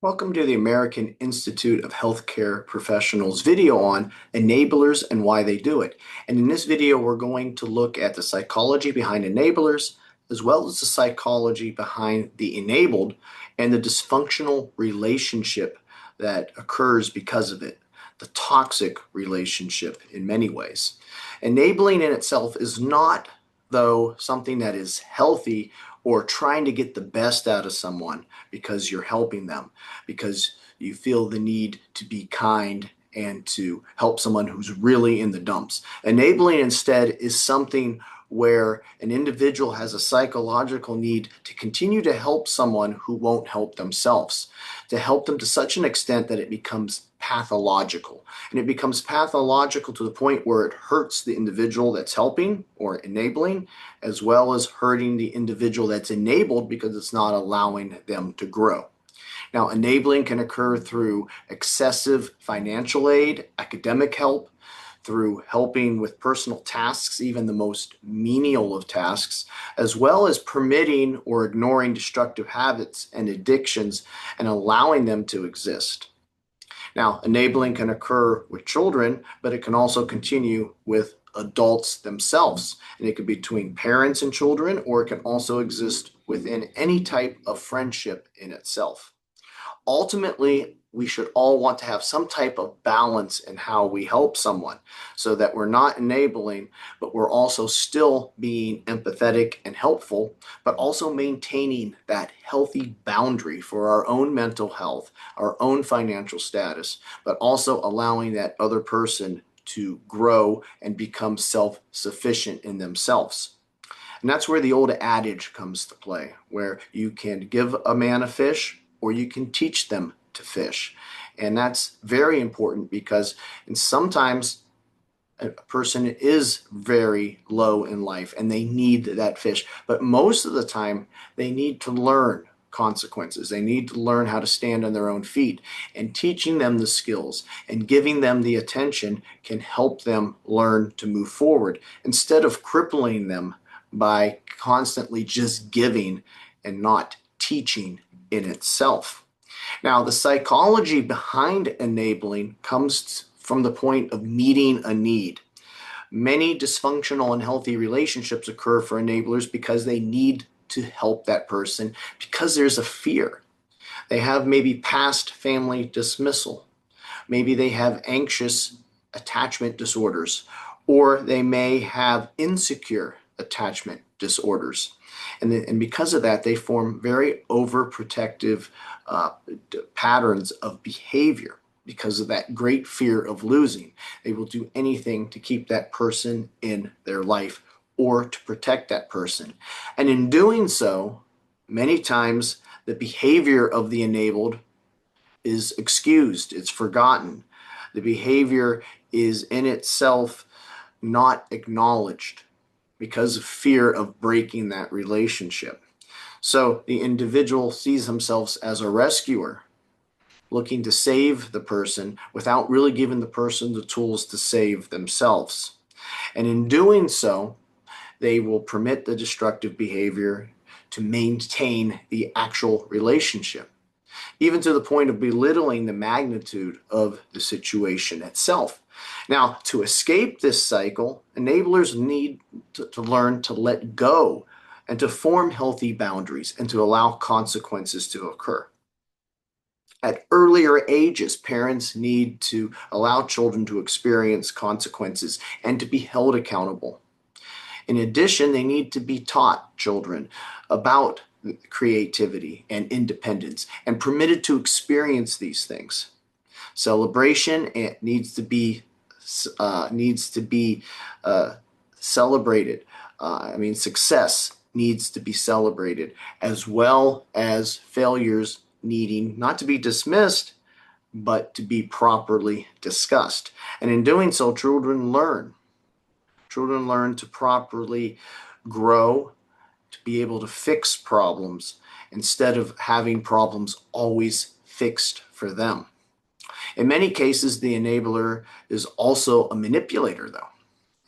Welcome to the American Institute of Healthcare Professionals video on enablers and why they do it. And in this video, we're going to look at the psychology behind enablers, as well as the psychology behind the enabled and the dysfunctional relationship that occurs because of it, the toxic relationship in many ways. Enabling in itself is not, though, something that is healthy or trying to get the best out of someone because you're helping them, because you feel the need to be kind and to help someone who's really in the dumps. Enabling instead is something where an individual has a psychological need to continue to help someone who won't help themselves, to help them to such an extent that it becomes pathological. And it becomes pathological to the point where it hurts the individual that's helping or enabling, as well as hurting the individual that's enabled because it's not allowing them to grow. Now, enabling can occur through excessive financial aid, academic help, through helping with personal tasks, even the most menial of tasks, as well as permitting or ignoring destructive habits and addictions and allowing them to exist. Now, enabling can occur with children, but it can also continue with adults themselves. And it could be between parents and children, or it can also exist within any type of friendship in itself. Ultimately, we should all want to have some type of balance in how we help someone so that we're not enabling, but we're also still being empathetic and helpful, but also maintaining that healthy boundary for our own mental health, our own financial status, but also allowing that other person to grow and become self-sufficient in themselves. And that's where the old adage comes to play, where you can give a man a fish or you can teach them to fish. And that's very important because sometimes a person is very low in life and they need that fish. But most of the time, they need to learn consequences. They need to learn how to stand on their own feet, and teaching them the skills and giving them the attention can help them learn to move forward instead of crippling them by constantly just giving and not teaching in itself. Now, the psychology behind enabling comes from the point of meeting a need. Many dysfunctional and unhealthy relationships occur for enablers because they need to help that person because there's a fear. They have maybe past family dismissal. Maybe they have anxious attachment disorders, or they may have insecure attachment disorders. And because of that, they form very overprotective patterns of behavior because of that great fear of losing. They will do anything to keep that person in their life or to protect that person. And in doing so, many times the behavior of the enabled is excused, it's forgotten. The behavior is in itself not acknowledged because of fear of breaking that relationship. So the individual sees themselves as a rescuer, looking to save the person without really giving the person the tools to save themselves. And in doing so, they will permit the destructive behavior to maintain the actual relationship, even to the point of belittling the magnitude of the situation itself. Now, to escape this cycle, enablers need to learn to let go and to form healthy boundaries and to allow consequences to occur. At earlier ages, parents need to allow children to experience consequences and to be held accountable. In addition, they need to be taught children about creativity and independence and permitted to experience these things. Celebration needs to be celebrated. Success needs to be celebrated, as well as failures needing not to be dismissed, but to be properly discussed. And in doing so, children learn. Children learn to properly grow, to be able to fix problems instead of having problems always fixed for them. In many cases, the enabler is also a manipulator, though.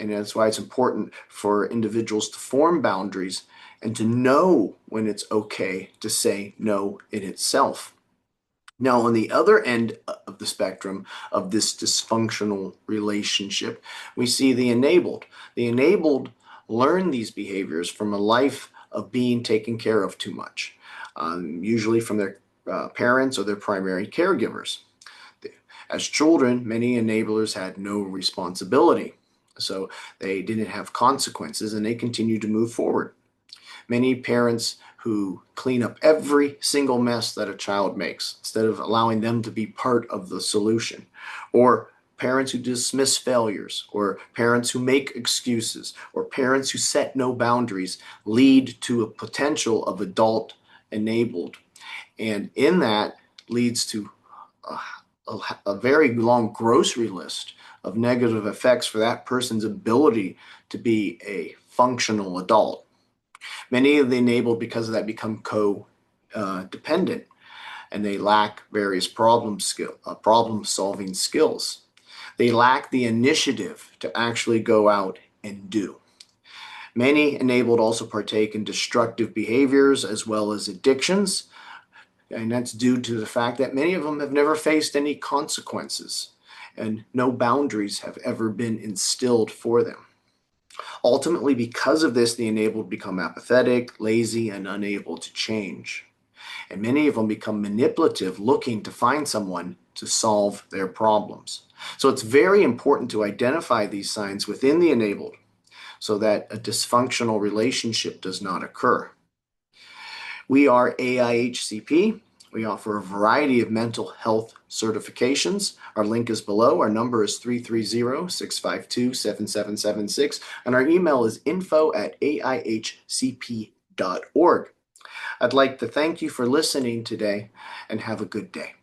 And that's why it's important for individuals to form boundaries and to know when it's okay to say no in itself. Now, on the other end of the spectrum of this dysfunctional relationship, we see the enabled. The enabled learn these behaviors from a life of being taken care of too much, usually from their parents or their primary caregivers. As children, many enablers had no responsibility, so they didn't have consequences and they continued to move forward. Many parents who clean up every single mess that a child makes instead of allowing them to be part of the solution, or parents who dismiss failures, or parents who make excuses, or parents who set no boundaries lead to a potential of adult enabled. And in that leads to a very long grocery list of negative effects for that person's ability to be a functional adult. Many of the enabled, because of that, become co-dependent, and they lack various problem-solving skills. They lack the initiative to actually go out and do. Many enabled also partake in destructive behaviors as well as addictions, and that's due to the fact that many of them have never faced any consequences, and no boundaries have ever been instilled for them. Ultimately, because of this, the enabled become apathetic, lazy, and unable to change. And many of them become manipulative, looking to find someone to solve their problems. So it's very important to identify these signs within the enabled so that a dysfunctional relationship does not occur. We are AIHCP. We offer a variety of mental health certifications. Our link is below. Our number is 330-652-7776, and our email is info@aihcp.org. I'd like to thank you for listening today, and have a good day.